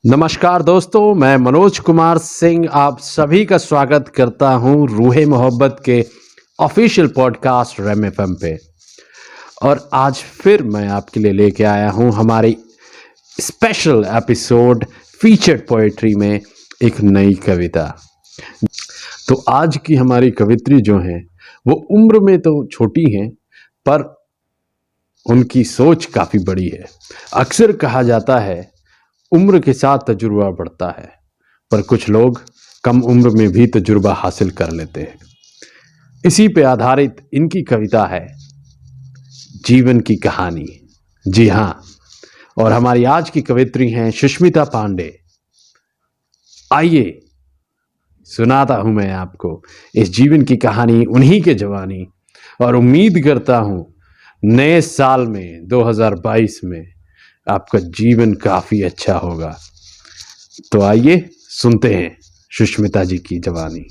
नमस्कार दोस्तों, मैं मनोज कुमार सिंह आप सभी का स्वागत करता हूं रूहे मोहब्बत के ऑफिशियल पॉडकास्ट रेम एफएम पे। और आज फिर मैं आपके लिए लेके आया हूं हमारी स्पेशल एपिसोड फीचर्ड पोएट्री में एक नई कविता। तो आज की हमारी कवित्री जो हैं वो उम्र में तो छोटी हैं पर उनकी सोच काफ़ी बड़ी है। अक्सर कहा जाता है उम्र के साथ तजुर्बा बढ़ता है, पर कुछ लोग कम उम्र में भी तजुर्बा हासिल कर लेते हैं। इसी पे आधारित इनकी कविता है जीवन की कहानी। जी हाँ, और हमारी आज की कवित्री हैं सुष्मिता पांडे। आइए सुनाता हूं मैं आपको इस जीवन की कहानी उन्हीं के जवानी, और उम्मीद करता हूं नए साल में 2022 में आपका जीवन काफी अच्छा होगा। तो आइए सुनते हैं सुष्मिता जी की जवानी।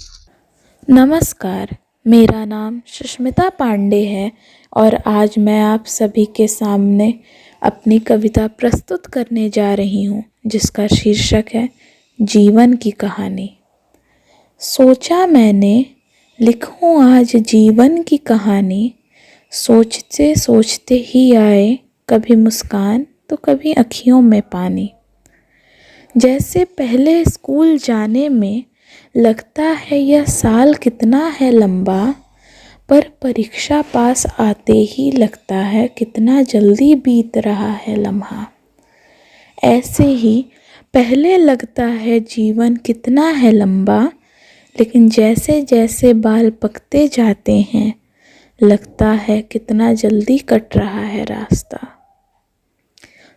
नमस्कार, मेरा नाम सुष्मिता पांडे है और आज मैं आप सभी के सामने अपनी कविता प्रस्तुत करने जा रही हूँ, जिसका शीर्षक है जीवन की कहानी। सोचा मैंने लिखूँ आज जीवन की कहानी, सोचते सोचते ही आए कभी मुस्कान तो कभी अखियों में पानी। जैसे पहले स्कूल जाने में लगता है यह साल कितना है लंबा, पर परीक्षा पास आते ही लगता है कितना जल्दी बीत रहा है लम्हा। ऐसे ही पहले लगता है जीवन कितना है लंबा, लेकिन जैसे जैसे बाल पकते जाते हैं लगता है कितना जल्दी कट रहा है रास्ता।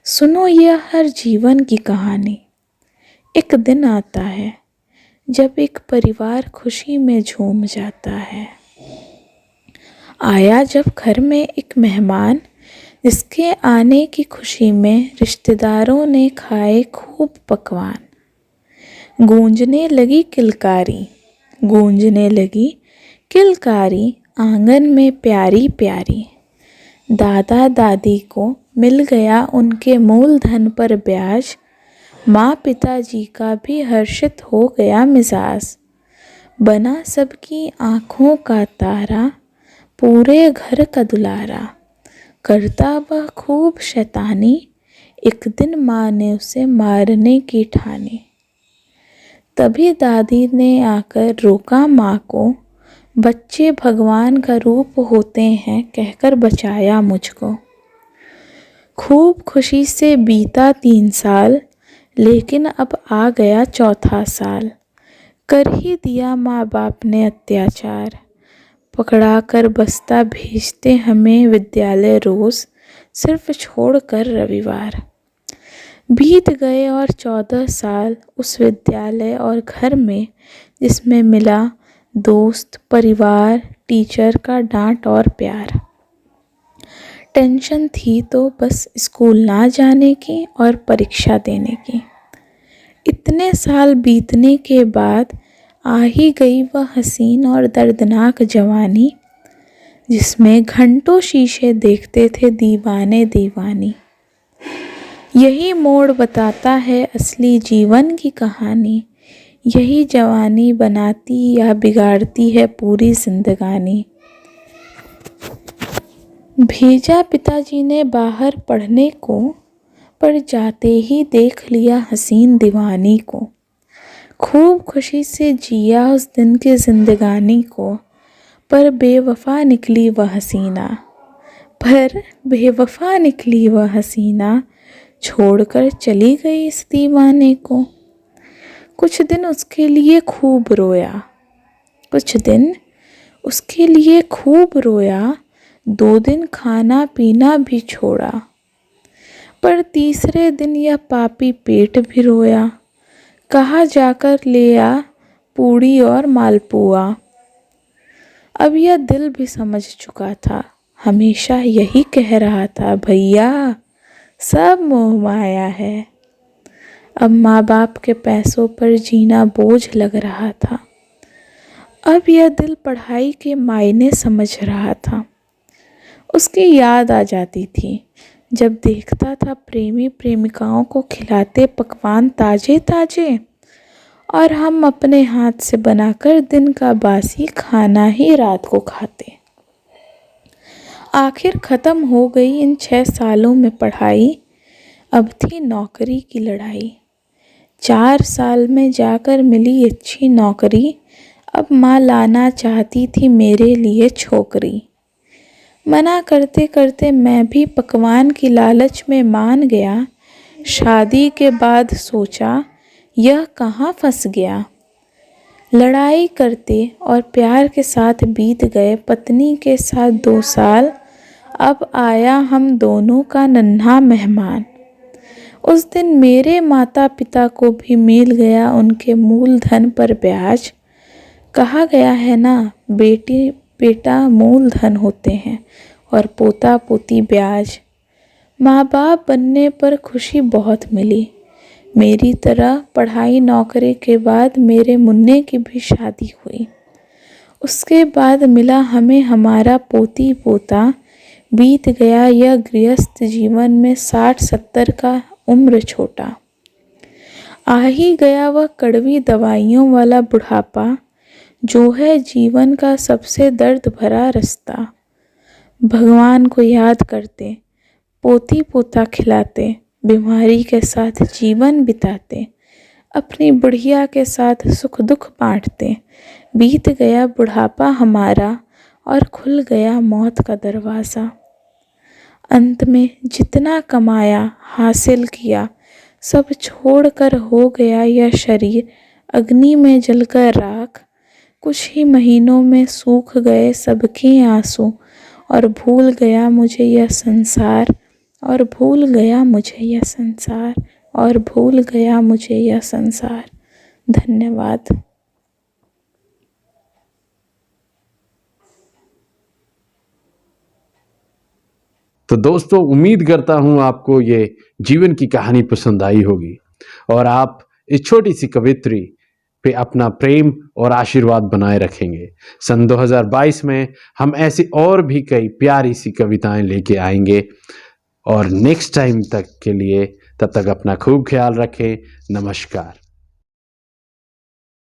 सुनो यह हर जीवन की कहानी। एक दिन आता है जब एक परिवार खुशी में झूम जाता है। आया जब घर में एक मेहमान, जिसके आने की खुशी में रिश्तेदारों ने खाए खूब पकवान। गूंजने लगी किलकारी, गूंजने लगी किलकारी, आंगन में प्यारी प्यारी। दादा दादी को मिल गया उनके मूलधन पर ब्याज, माँ पिताजी का भी हर्षित हो गया मिजाज। बना सबकी आँखों का तारा, पूरे घर का दुलारा। करता वह खूब शैतानी, एक दिन माँ ने उसे मारने की ठानी। तभी दादी ने आकर रोका माँ को, बच्चे भगवान का रूप होते हैं कहकर बचाया मुझको। खूब खुशी से बीता 3 साल, लेकिन अब आ गया चौथा साल। कर ही दिया माँ बाप ने अत्याचार, पकड़ा कर बस्ता भेजते हमें विद्यालय रोज़, सिर्फ छोड़ कर रविवार। बीत गए और 14 साल उस विद्यालय और घर में, जिसमें मिला दोस्त परिवार टीचर का डांट और प्यार। टेंशन थी तो बस स्कूल ना जाने की और परीक्षा देने की। इतने साल बीतने के बाद आ ही गई वह हसीन और दर्दनाक जवानी, जिसमें घंटों शीशे देखते थे दीवाने दीवानी। यही मोड़ बताता है असली जीवन की कहानी, यही जवानी बनाती या बिगाड़ती है पूरी जिंदगानी। भेजा पिताजी ने बाहर पढ़ने को, पर जाते ही देख लिया हसीन दीवानी को। खूब खुशी से जिया उस दिन की जिंदगानी को, पर बेवफा निकली वह हसीना, पर बेवफा निकली वह हसीना, छोड़कर चली गई इस दीवाने को। कुछ दिन उसके लिए खूब रोया, कुछ दिन उसके लिए खूब रोया, 2 दिन खाना पीना भी छोड़ा, पर तीसरे दिन यह पापी पेट भी रोया। कहाँ जाकर ले आ पूड़ी और मालपुआ। अब यह दिल भी समझ चुका था, हमेशा यही कह रहा था, भैया सब मोह माया है। अब माँ बाप के पैसों पर जीना बोझ लग रहा था। अब यह दिल पढ़ाई के मायने समझ रहा था। उसकी याद आ जाती थी जब देखता था प्रेमी प्रेमिकाओं को खिलाते पकवान ताजे ताजे, और हम अपने हाथ से बनाकर दिन का बासी खाना ही रात को खाते। आखिर ख़त्म हो गई इन 6 सालों में पढ़ाई, अब थी नौकरी की लड़ाई। 4 साल में जाकर मिली अच्छी नौकरी, अब माँ लाना चाहती थी मेरे लिए छोकरी। मना करते करते मैं भी पकवान की लालच में मान गया। शादी के बाद सोचा यह कहाँ फंस गया। लड़ाई करते और प्यार के साथ बीत गए पत्नी के साथ 2 साल, अब आया हम दोनों का नन्हा मेहमान। उस दिन मेरे माता पिता को भी मिल गया उनके मूलधन पर ब्याज। कहा गया है ना, बेटी बेटा मूलधन होते हैं और पोता पोती ब्याज। माँ बाप बनने पर खुशी बहुत मिली। मेरी तरह पढ़ाई नौकरी के बाद मेरे मुन्ने की भी शादी हुई। उसके बाद मिला हमें हमारा पोती पोता। बीत गया यह गृहस्थ जीवन में 60-70 का उम्र छोटा। आ ही गया वह कड़वी दवाइयों वाला बुढ़ापा, जो है जीवन का सबसे दर्द भरा रास्ता। भगवान को याद करते, पोती पोता खिलाते, बीमारी के साथ जीवन बिताते, अपनी बुढ़िया के साथ सुख दुख बांटते। बीत गया बुढ़ापा हमारा और खुल गया मौत का दरवाज़ा। अंत में जितना कमाया हासिल किया, सब छोड़कर हो गया यह शरीर अग्नि में जलकर राख। कुछ ही महीनों में सूख गए सबके आंसू, और भूल गया मुझे यह संसार, और भूल गया मुझे यह संसार, और भूल गया मुझे यह संसार। धन्यवाद। तो दोस्तों, उम्मीद करता हूं आपको ये जीवन की कहानी पसंद आई होगी और आप इस छोटी सी कवित्री पे अपना प्रेम और आशीर्वाद बनाए रखेंगे। सन 2022 में हम ऐसी और भी कई प्यारी सी कविताएं लेके आएंगे। और नेक्स्ट टाइम तक के लिए तब तक अपना खूब ख्याल रखें। नमस्कार।